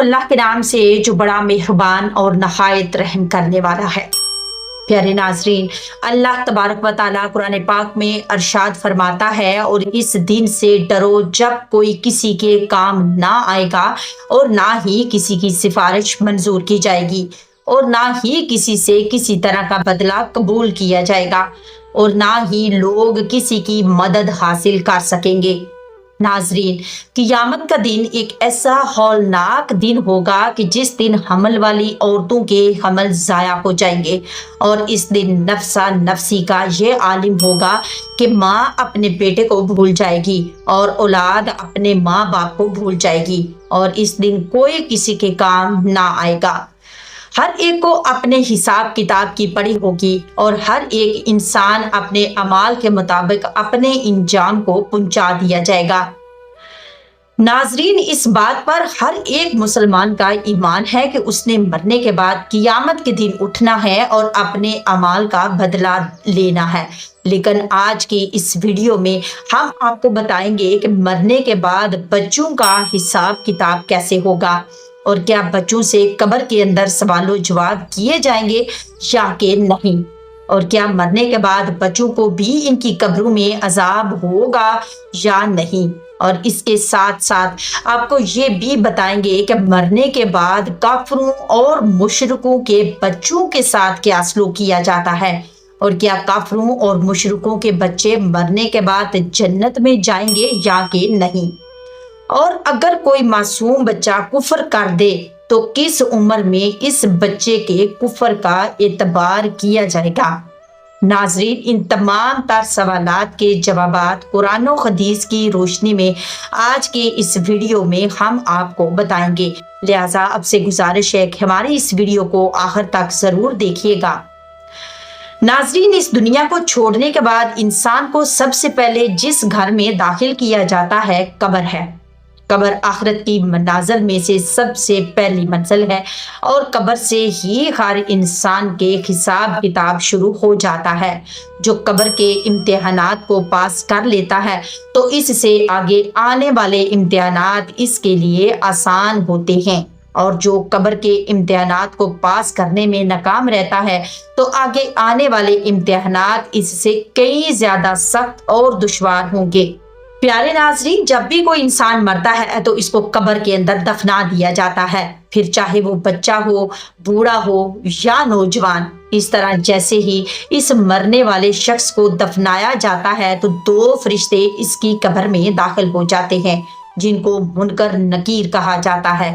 अल्लाह के नाम से जो बड़ा मेहरबान और नहायत रहम करने वाला है। प्यारे नाजरीन, अल्लाह तबारक व तआला कुरान पाक में अरशाद फरमाता है, और इस दिन से डरो जब कोई किसी के काम ना आएगा और ना ही किसी की सिफारिश मंजूर की जाएगी और ना ही किसी से किसी तरह का बदला कबूल किया जाएगा और ना ही लोग किसी की मदद हासिल कर सकेंगे। नाजरीन, कियामत का दिन एक ऐसा हौलनाक दिन होगा कि जिस दिन हमल वाली औरतों के हमल ज़ाया हो जाएंगे और इस दिन नफसा नफसी का ये आलिम होगा कि माँ अपने बेटे को भूल जाएगी और औलाद अपने माँ बाप को भूल जाएगी और इस दिन कोई किसी के काम ना आएगा। हर एक को अपने हिसाब किताब की पड़ी होगी और हर एक इंसान अपने अमाल के मुताबिक अपने इंजाम को पहुंचा दिया जाएगा। नाजरीन, इस बात पर हर एक मुसलमान का ईमान है कि उसने मरने के बाद कियामत के दिन उठना है और अपने अमाल का बदला लेना है। लेकिन आज की इस वीडियो में हम आपको बताएंगे कि मरने के बाद बच्चों का हिसाब किताब कैसे होगा और क्या बच्चों से कब्र के अंदर सवालों जवाब किए जाएंगे या कि नहीं, और क्या मरने के बाद बच्चों को भी इनकी कब्रों में अजाब होगा या नहीं। और इसके साथ साथ आपको ये भी बताएंगे कि मरने के बाद काफिरों और मुशरिकों के बच्चों के साथ क्या सलूक किया जाता है और क्या काफिरों और मुशरिकों के बच्चे मरने के बाद जन्नत में जाएंगे या कि नहीं। और अगर कोई मासूम बच्चा कुफर कर दे तो किस उम्र में इस बच्चे के कुफर का एतबार किया जाएगा। नाजरीन, इन तमाम तर सवालात के जवाबात कुरान और हदीस की रोशनी में आज के इस वीडियो में हम आपको बताएंगे। लिहाजा अब से गुजारिश है कि हमारी इस वीडियो को आखिर तक जरूर देखिएगा। नाजरीन, इस दुनिया को छोड़ने के बाद इंसान को सबसे पहले जिस घर में दाखिल किया जाता है कब्र है। कब्र आखिरत की मनाजिल में से सबसे पहली मंजिल है और कब्र से ही हर इंसान के हिसाब किताब शुरू हो जाता है। जो कब्र के इम्तिहानात को पास कर लेता है तो इससे आगे आने वाले इम्तिहानात इसके लिए आसान होते हैं, और जो कब्र के इम्तिहानात को पास करने में नाकाम रहता है तो आगे आने वाले इम्तिहानात इससे कई ज्यादा सख्त और दुश्वार होंगे। प्यारे नाजरीन, जब भी कोई इंसान मरता है तो इसको कब्र के अंदर दफना दिया जाता है, फिर चाहे वो बच्चा हो, बूढ़ा हो या नौजवान। इस तरह जैसे ही इस मरने वाले शख्स को दफनाया जाता है तो दो फरिश्ते इसकी कब्र में दाखिल हो जाते हैं, जिनको मुनकर नकीर कहा जाता है।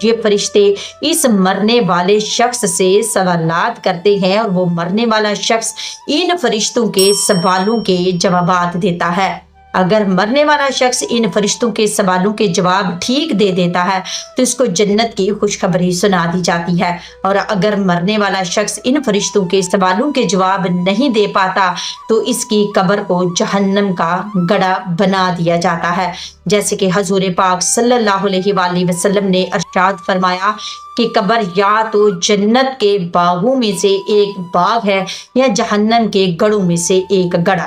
ये फरिश्ते इस मरने वाले शख्स से सवालात करते हैं और वो मरने वाला शख्स इन फरिश्तों के सवालों के जवाबात देता है। अगर मरने वाला शख्स इन फरिश्तों के सवालों के जवाब ठीक दे देता है तो इसको जन्नत की खुशखबरी सुना दी जाती है, और अगर मरने वाला शख्स इन फरिश्तों के सवालों के जवाब नहीं दे पाता तो इसकी कब्र को जहन्नम का गड़ा बना दिया जाता है। जैसे कि हजूर पाक सल्लल्लाहु अलैहि वसल्लम ने इरशाद फरमाया कि कब्र या तो जन्नत के बागों में से एक बाग है या जहन्नम के गढ़ों में से एक गढ़,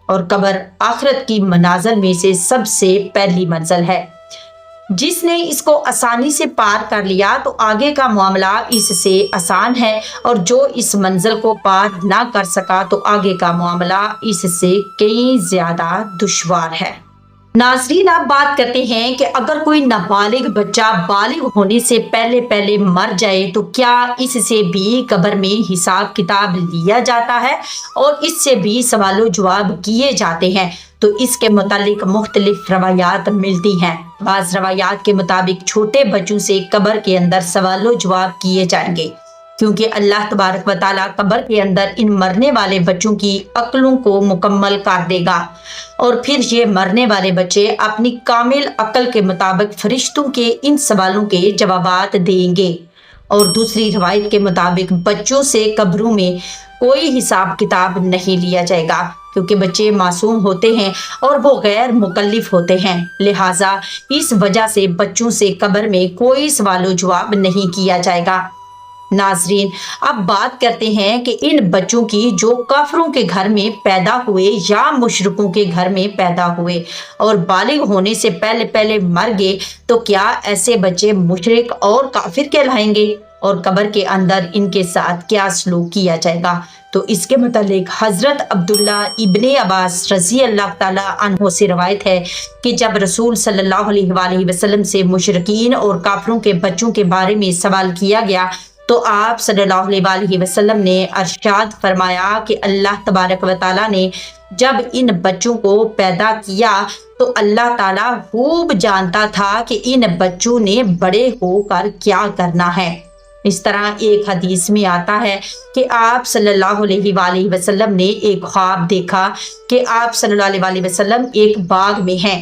और कब्र आखिरत की मनाजिल में से सबसे पहली मंजिल है। जिसने इसको आसानी से पार कर लिया तो आगे का मामला इससे आसान है, और जो इस मंजिल को पार ना कर सका तो आगे का मामला इससे कई ज्यादा दुश्वार है। नाजरीन, आप बात करते हैं कि अगर कोई नाबालिग बच्चा बालिग होने से पहले पहले मर जाए तो क्या इससे भी कब्र में हिसाब किताब लिया जाता है और इससे भी सवालों जवाब किए जाते हैं। तो इसके मुतालिक मुख्तलिफ रवायात मिलती हैं। बाज़ रवायात के मुताबिक छोटे बच्चों से कब्र के अंदर सवालों जवाब किए जाएंगे, क्योंकि अल्लाह तबारक व तआला कब्र के अंदर इन मरने वाले बच्चों की अक्लों को मुकम्मल कर देगा और फिर ये मरने वाले बच्चे अपनी कामिल अक्ल के मुताबिक फरिश्तों के इन सवालों के जवाबात देंगे। और दूसरी रवायत के मुताबिक बच्चों से कब्रों में कोई हिसाब किताब नहीं लिया जाएगा, क्योंकि बच्चे मासूम होते हैं और वो गैर मुकल्लिफ होते हैं। लिहाजा इस वजह से बच्चों से कब्र में कोई सवालो जवाब नहीं किया जाएगा। नाजरीन, अब बात करते हैं कि इन बच्चों की जो काफिरों के घर में पैदा हुए या मुशरिकों के घर में पैदा हुए और बालिग होने से पहले पहले मर गए, तो क्या ऐसे बच्चे मुशरिक और काफिर कहलाएंगे और कब्र के अंदर इनके साथ क्या सलूक किया जाएगा? तो इसके मुतालिक हजरत अब्दुल्ला इब्ने अब्बास रजी अल्लाह ताला अन्हो से रवायत है कि जब रसूल सल्लल्लाहु अलैहि वसल्लम से मुशरिकीन और काफिरों के बच्चों के बारे में सवाल किया गया, तो आप सल्लल्लाहु अलैहि वसल्लम ने अरशाद फरमाया कि अल्लाह तबारक व तआला ने जब इन बच्चों को पैदा किया तो अल्लाह ताला खूब जानता था कि इन बच्चों ने बड़े होकर क्या करना है। इस तरह एक हदीस में आता है कि आप सल्लल्लाहु अलैहि वसल्लम ने एक ख्वाब देखा कि आप सल्लल्लाहु अलैहि वसल्लम एक बाग में हैं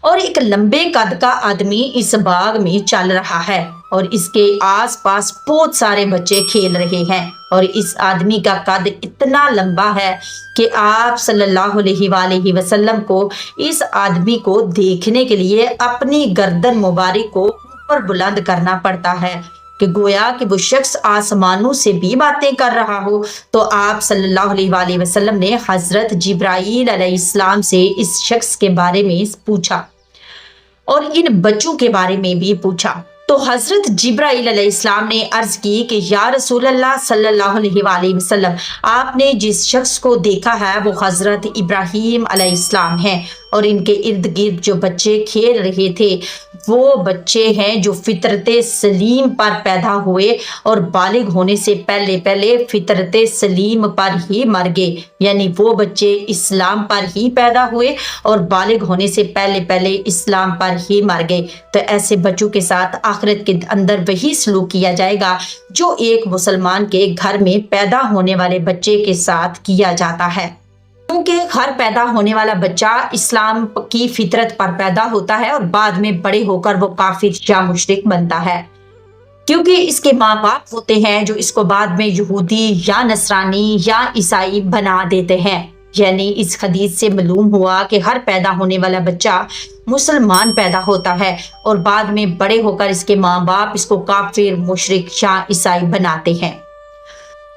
और एक लंबे कद का आदमी इस बाग में चल रहा है और इसके आसपास बहुत सारे बच्चे खेल रहे हैं और इस आदमी का कद इतना लंबा है कि आप सल्लल्लाहु अलैहि वसल्लम को इस आदमी को देखने के लिए अपनी गर्दन मुबारक को ऊपर बुलंद करना पड़ता है कि गोया कि वो शख्स आसमानों से भी बातें कर रहा हो। तो आप सल्लल्लाहु अलैहि वसल्लम ने हजरत जिब्राईल अलैहिस्सलाम से इस शख्स के बारे में पूछा और इन बच्चों के बारे में भी पूछा। तो हजरत जिब्राईल अलैहिस्सलाम ने अर्ज की कि या रसूल अल्लाह सल्लल्लाहु अलैहि वसल्लम, आपने जिस शख्स को देखा है वो हजरत इब्राहीम अलैहिस्सलाम हैं और इनके इर्द गिर्द जो बच्चे खेल रहे थे वो बच्चे हैं जो फितरते सलीम पर पैदा हुए और बालिग होने से पहले पहले फितरते सलीम पर ही मर गए, यानी वो बच्चे इस्लाम पर ही पैदा हुए और बालिग होने से पहले पहले इस्लाम पर ही मर गए। तो ऐसे बच्चों के साथ आखिरत के अंदर वही सलूक किया जाएगा जो एक मुसलमान के घर में पैदा होने वाले बच्चे के साथ किया जाता है, क्योंकि हर पैदा होने वाला बच्चा इस्लाम की फितरत पर पैदा होता है और बाद में बड़े होकर वो काफिर या मुशरिक बनता है, क्योंकि इसके माँ बाप होते हैं जो इसको बाद में यहूदी या नसरानी या ईसाई बना देते हैं। यानी इस हदीस से मालूम हुआ कि हर पैदा होने वाला बच्चा मुसलमान पैदा होता है और बाद में बड़े होकर इसके माँ बाप इसको काफिर, मुशरिक या ईसाई बनाते हैं।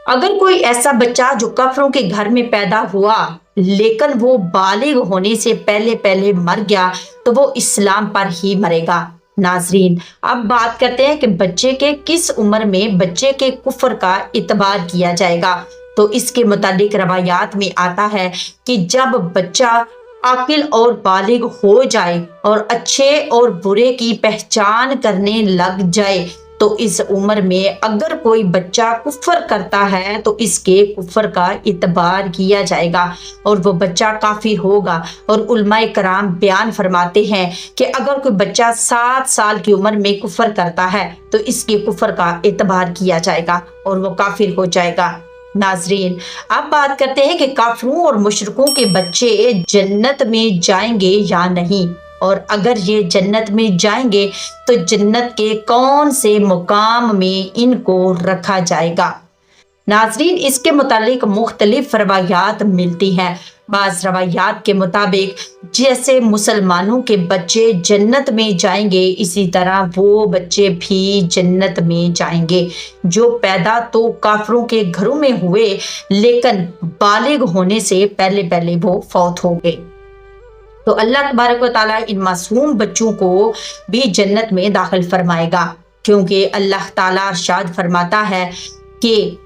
अगर कोई ऐसा बच्चा जो काफिरों के घर में पैदा हुआ लेकिन वो बालिग होने से पहले पहले मर गया तो वो इस्लाम पर ही मरेगा। नाजरीन, अब बात करते हैं कि बच्चे के किस उम्र में बच्चे के कुफ्र का इतबार किया जाएगा। तो इसके मुतालिक रवायात में आता है कि जब बच्चा आकिल और बालिग हो जाए और अच्छे और बुरे की पहचान करने लग जाए तो इस उम्र में अगर कोई बच्चा कुफ्र करता है तो इसके कुफ्र का इतबार किया जाएगा और वो बच्चा काफिर होगा। और उलमाए कराम बयान फरमाते हैं कि अगर कोई बच्चा 7 साल की उम्र में कुफ्र करता है तो इसके कुफ्र का इतबार किया जाएगा और वो काफिर हो जाएगा। नाजरीन, अब बात करते हैं कि काफिरों और मुशरिकों के बच्चे जन्नत में जाएंगे या नहीं, और अगर ये जन्नत में जाएंगे तो जन्नत के कौन से मुकाम में इनको रखा जाएगा। नाजरीन, इसके मुतालिक मुख्तलिफ रवायात मिलती हैं। बाज़ रवायात के मुताबिक जैसे मुसलमानों के बच्चे जन्नत में जाएंगे इसी तरह वो बच्चे भी जन्नत में जाएंगे जो पैदा तो काफिरों के घरों में हुए लेकिन बालिग होने से पहले पहले वो फौत हो गए। तो अल्लाह तबारक व तआला इन मासूम बच्चों को भी जन्नत में दाखिल फरमाएगा, क्योंकि अल्लाह ताला इरशाद फरमाता है कि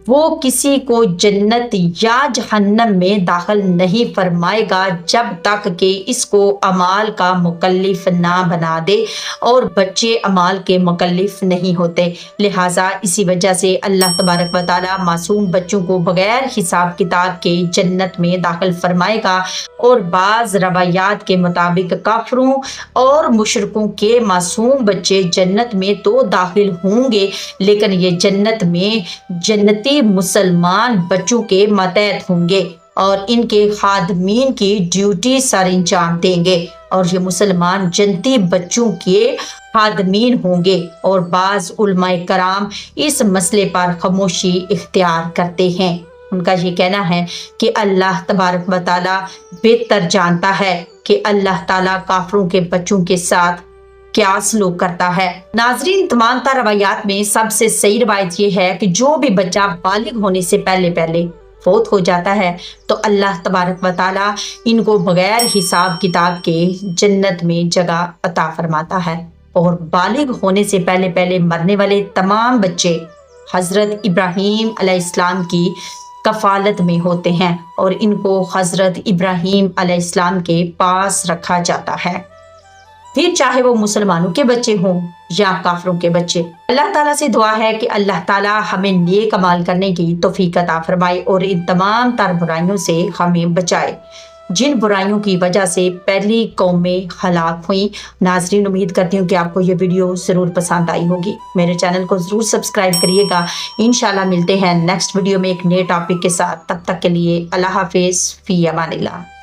वो किसी को जन्नत या जहन्नम में दाखिल नहीं फरमाएगा जब तक कि इसको अमाल का मुकल्लिफ ना बना दे, और बच्चे अमाल के मुकल्लिफ नहीं होते। लिहाजा इसी वजह से अल्लाह तबारक व तआला मासूम बच्चों को बगैर हिसाब किताब के जन्नत में दाखिल फरमाएगा। और बाज़ रवायात के मुताबिक काफिरों और मुशरिकों के मासूम बच्चे जन्नत में तो दाखिल होंगे लेकिन ये जन्नत में जन्नती मुसलमान बच्चों के मतहत होंगे और इनके खादमीन की ड्यूटी सर अंजाम देंगे और ये मुसलमान जन्नती बच्चों के खादमीन होंगे। और बाज़ उलमाए कराम इस मसले पर खामोशी इख्तियार करते हैं। उनका ये कहना है कि अल्लाह तबारक व तआला बेहतर जानता है कि अल्लाह ताला काफिरों के बच्चों के साथ क्या सलूक करता है। नाजरीन, तमाम रवायात में सबसे सही रवायत ये है कि जो भी बच्चा बालिग होने से पहले पहले फौत हो जाता है तो अल्लाह तबारक व तआला इनको बगैर हिसाब किताब के जन्नत में जगह अता फरमाता है। और बालिग होने से पहले पहले मरने वाले तमाम बच्चे हजरत इब्राहीम अलैहिस्सलाम की कफालत में होते हैं और इनको हजरत इब्राहीम अलैहिस्सलाम के पास रखा जाता है, फिर चाहे वो मुसलमानों के बच्चे हों या काफिरों के बच्चे। अल्लाह ताला से दुआ है कि अल्लाह ताला हमें नेक अमाल करने की तौफीक अता फरमाए और इन तमाम तर बुराइयों से हमें बचाए जिन बुराइयों की वजह से पहली कौमें हलाक हुई। नाजरीन, उम्मीद करती हूँ कि आपको ये वीडियो ज़रूर पसंद आई होगी। मेरे चैनल को ज़रूर सब्सक्राइब करिएगा। इंशाल्लाह मिलते हैं नेक्स्ट वीडियो में एक नए टॉपिक के साथ। तब तक के लिए अल्लाह हाफिज़, फ़ी अमानिल्लाह।